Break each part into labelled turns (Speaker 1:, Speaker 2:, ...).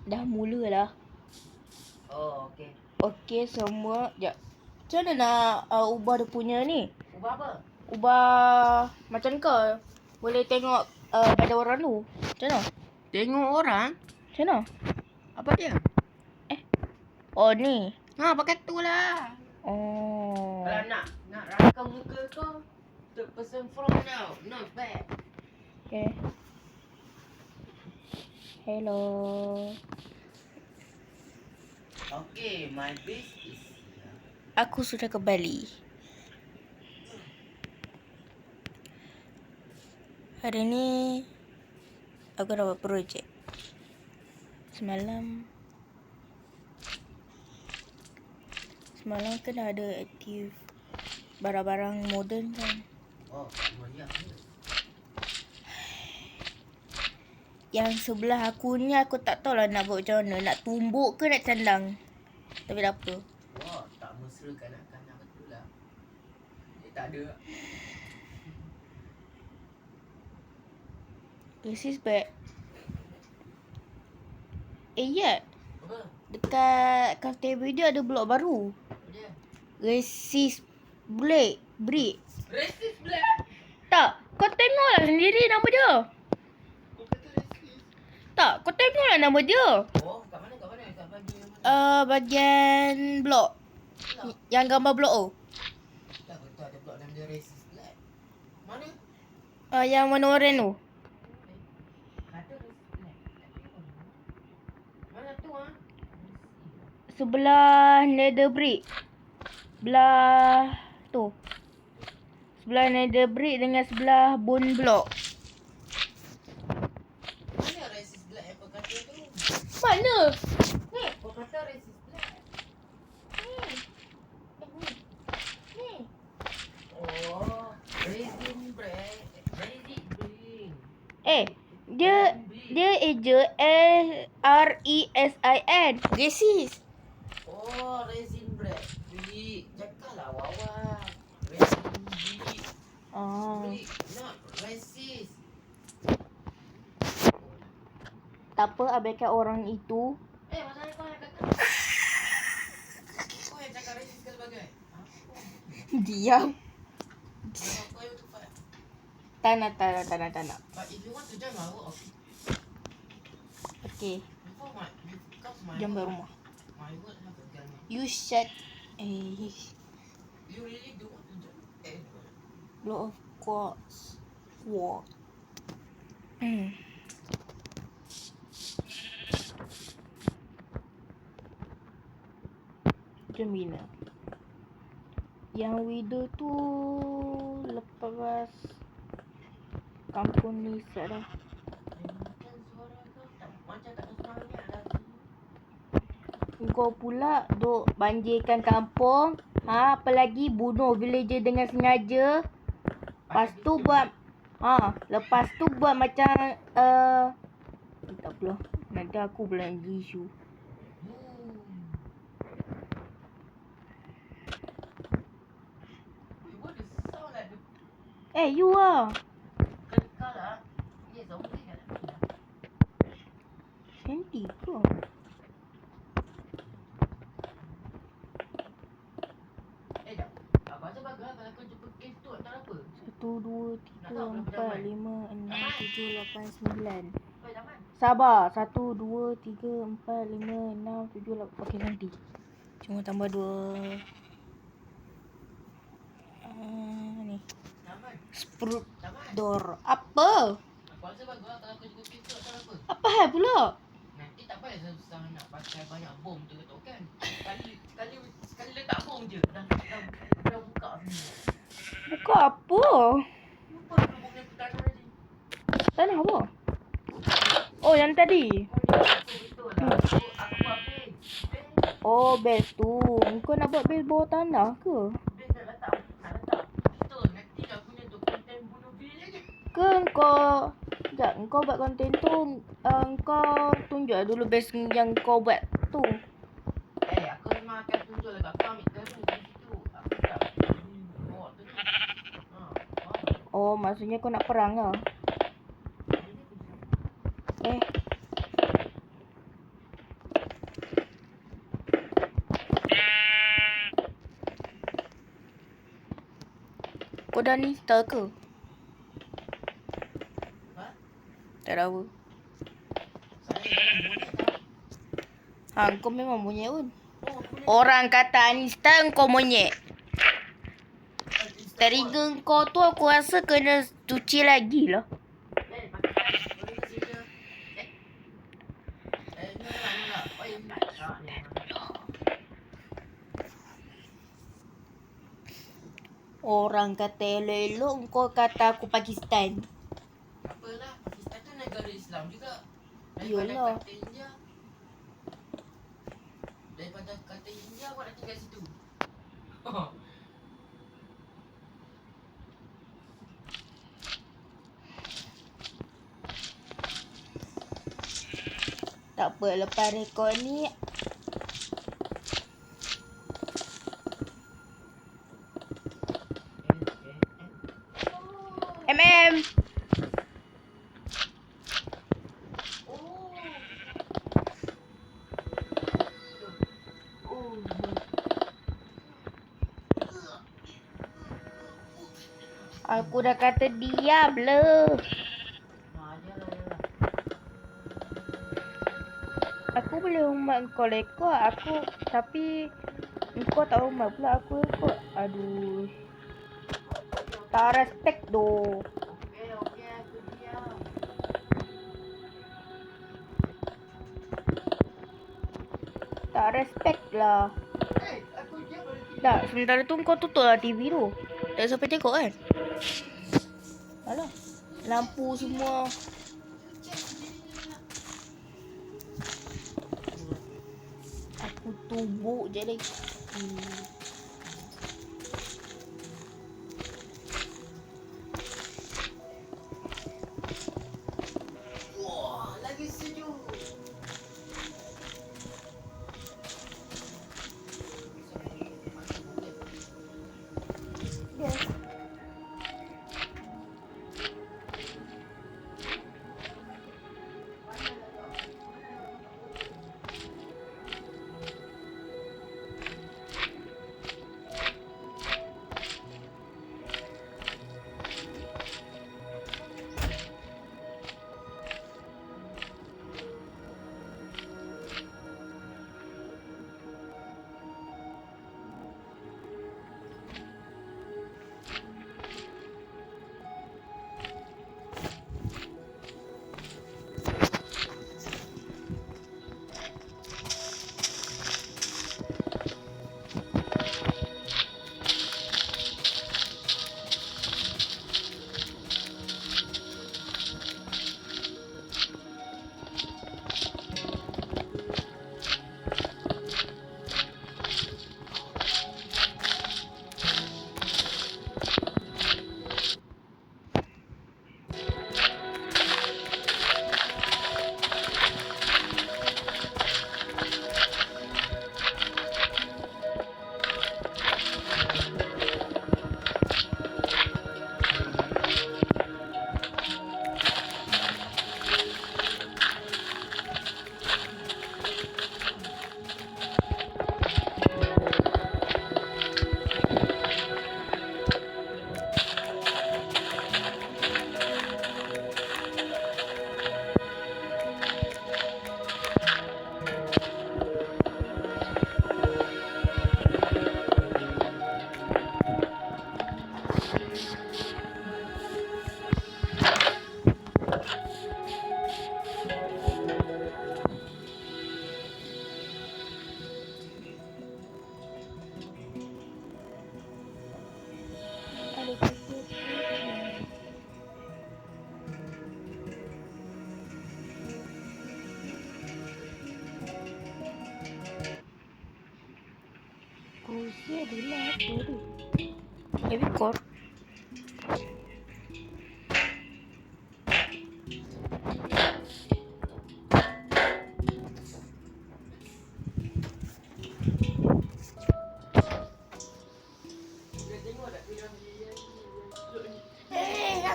Speaker 1: Dah mulalah.
Speaker 2: Oh, okey.
Speaker 1: Okey semua. Sekejap. Macam mana nak ubah dia punya ni?
Speaker 2: Ubah apa?
Speaker 1: Ubah macam kau. Boleh tengok badan orang tu. Macam mana?
Speaker 2: Tengok orang?
Speaker 1: Macam mana?
Speaker 2: Apa dia?
Speaker 1: Oh ni.
Speaker 2: Ha, pakai tu lah.
Speaker 1: Oh.
Speaker 2: Kalau nak rakam muka kau, the person from now, not back.
Speaker 1: Okay. Hello.
Speaker 2: Okay, my base is
Speaker 1: Aku sudah kembali. Hari ni aku dah buat projek. Semalam kan ada aktif barang-barang moden kan.
Speaker 2: oh, meriah ni.
Speaker 1: Yang sebelah aku ni aku tak tahu lah nak buat macam mana. Nak tumbuk ke nak candang. Tapi tak apa.
Speaker 2: Wah, tak mesra kanak-kanak betul lah. Tak ada.
Speaker 1: This is back. Ya.
Speaker 2: Apa?
Speaker 1: Dekat cafe dia ada blok baru.
Speaker 2: Apa dia?
Speaker 1: Resist Brick.
Speaker 2: Racist black.
Speaker 1: Tak, kau tengoklah sendiri nama dia.
Speaker 2: Kau kata racist?
Speaker 1: Tak, kau tengoklah nama dia.
Speaker 2: Oh, kat mana? Kat bahagian mana?
Speaker 1: Bahagian blok. Yang gambar blok tu.
Speaker 2: Tak betul ada blok nama dia racist black. Mana?
Speaker 1: Yang warna oranye tu.
Speaker 2: Kata racist black. Mana tu ah?
Speaker 1: Sebelah nether brick. Sebelah tu. Sebelah nether brick dengan sebelah bone block.
Speaker 2: Mana racist black yang kau kata tu?
Speaker 1: Mana?
Speaker 2: Ni, kau kata racist black.
Speaker 1: Ni.
Speaker 2: Oh, raisin bread. Raisin bread.
Speaker 1: Dia eja RESIN. Racist.
Speaker 2: Oh, raisin bread. Beli. Cakaplah Wawa. Raisin bread. Bread, not racist.
Speaker 1: Tak apa, abaikan orang itu.
Speaker 2: Masalah kau yang kata. Kau yang cakap racist ke sebagai?
Speaker 1: Diam.
Speaker 2: Nama kau yang tepat.
Speaker 1: Tak nak.
Speaker 2: But if you want to join my work,
Speaker 1: Okay,
Speaker 2: before because my
Speaker 1: jom balik
Speaker 2: work,
Speaker 1: rumah.
Speaker 2: my work have a gun.
Speaker 1: You shut.
Speaker 2: You really don't want to join?
Speaker 1: Block of quartz. What? Macam mana? Yang widow tu lepas kampung ni set dah.
Speaker 2: Macam suara kau tak macam tak semangat lagi.
Speaker 1: Kau pula duk banjirkan kampung. Apalagi bunuh villager dengan sengaja. Lepas tu buat macam tak apalah. Nanti aku pula yang isu.
Speaker 2: You want to sound like the
Speaker 1: You lah.
Speaker 2: kekal lah. Yes, zombie kan.
Speaker 1: Sandy ke?
Speaker 2: Jap. Aku rasa bagus kalau kau jumpa kes tu tak apa.
Speaker 1: 1, 2, 3, 4, 5, 6, 7, 8, 9.
Speaker 2: Kau zaman.
Speaker 1: Sabar. 1, 2, 3, 4, 5, 6, 7, 8. Okey, nanti. Cuma tambah 2. Ni.
Speaker 2: Zaman.
Speaker 1: Sprut
Speaker 2: Zaman.
Speaker 1: door. Apa?
Speaker 2: Aku rasa bagus kalau kau jumpa kes tu tak apa.
Speaker 1: Apa hal pula?
Speaker 2: Nanti tak payah susah nak pakai banyak bom tu kan. Sekali letak bom je. Dah buka semua.
Speaker 1: Buka apa?
Speaker 2: Lupa bom yang aku tanam tadi.
Speaker 1: Tanah apa? Oh, yang tadi.
Speaker 2: Betul lah. Aku buat base.
Speaker 1: Oh, base tu. Kau nak buat base bawah tanah ke?
Speaker 2: Base nak letak. Betul. Nanti dah guna untuk konten bunuh bill lagi.
Speaker 1: Ke kau... Sekejap, kau buat konten tu, kau tunjuk dulu base yang kau buat tu.
Speaker 2: Aku memang akan tunjuk lah kat kau ambil terus di situ. Aku tak bawa tu ni.
Speaker 1: Oh, maksudnya kau nak perang lah. dah install ke?
Speaker 2: Ha?
Speaker 1: Tak tahu.
Speaker 2: Saya dalam monyet tau.
Speaker 1: Kau memang monyet pun.
Speaker 2: Oh, boleh.
Speaker 1: Orang kata uninstall kau monyet.
Speaker 2: Install
Speaker 1: Telinga kau tu aku rasa kena cuci lagi lah.
Speaker 2: pakai boleh kasi dia. Nolak. Oi, tak ni.
Speaker 1: Orang kata elok-elok kau kata aku Pakistan.
Speaker 2: Apalah, Pakistan tu negara Islam juga.
Speaker 1: Yolah.
Speaker 2: Kata India. Daripada kata India awak nak tinggal situ.
Speaker 1: Tak apa, lepas rekod ni MM. Aku dah kata diam le. Aku boleh umat kau rekod aku, tapi kau tak umat pula aku rekod. Aduh. Tak respect doh.
Speaker 2: Okey, aku diam.
Speaker 1: Tak respect lah.
Speaker 2: Aku diam berarti.
Speaker 1: Tak, sementara tu kau tutup lah TV tu. Tak sampai tengok kan? Alah. Lampu semua. Aku tumbuk je lagi.
Speaker 2: Wah, lagi sejuk.
Speaker 1: Yes. Kursi adalah apa tu? Record.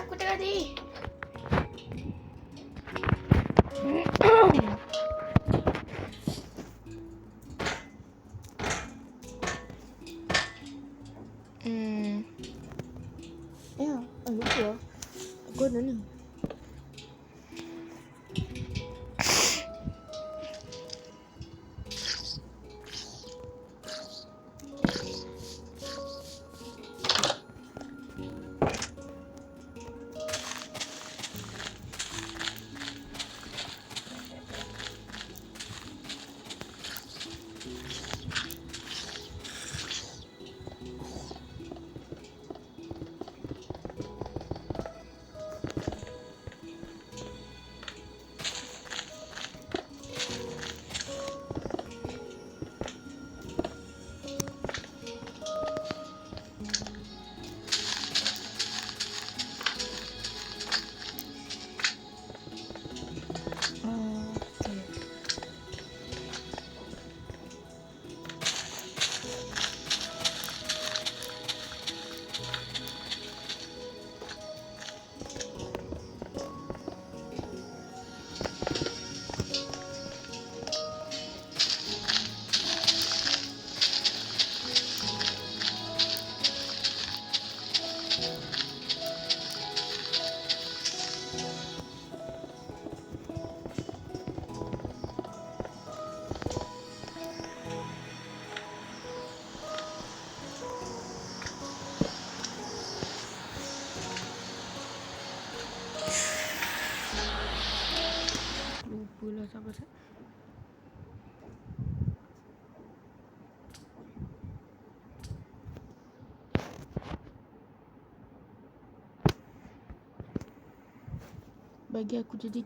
Speaker 1: Aku tengah ni. Bagi aku jadi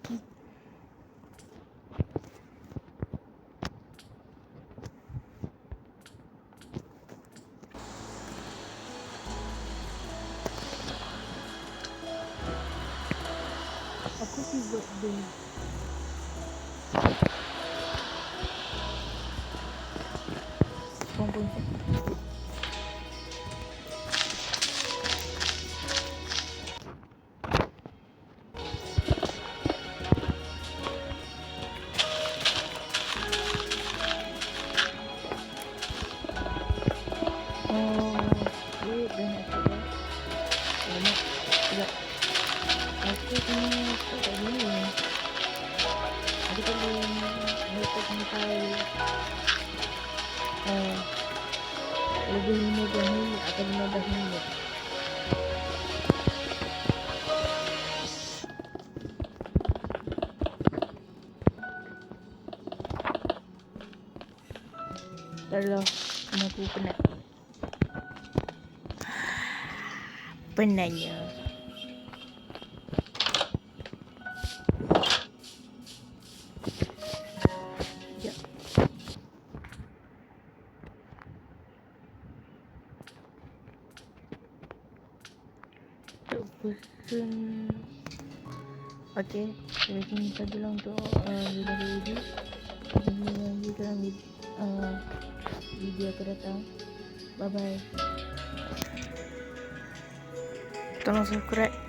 Speaker 1: aku sih birthday. Pompong. Wait, dah nak coba. Banyak. Sekejap. Aku kena tak dulu. Aku perlu mereka sampai lebih 15 minit atau 15 minit. Taklah, kena aku penat. Penatnya. Sekejap. Untuk person. Okay, dari sini sajalah untuk video-video. Jumpa lagi dalam video akan datang. Bye bye. Tolong subscribe.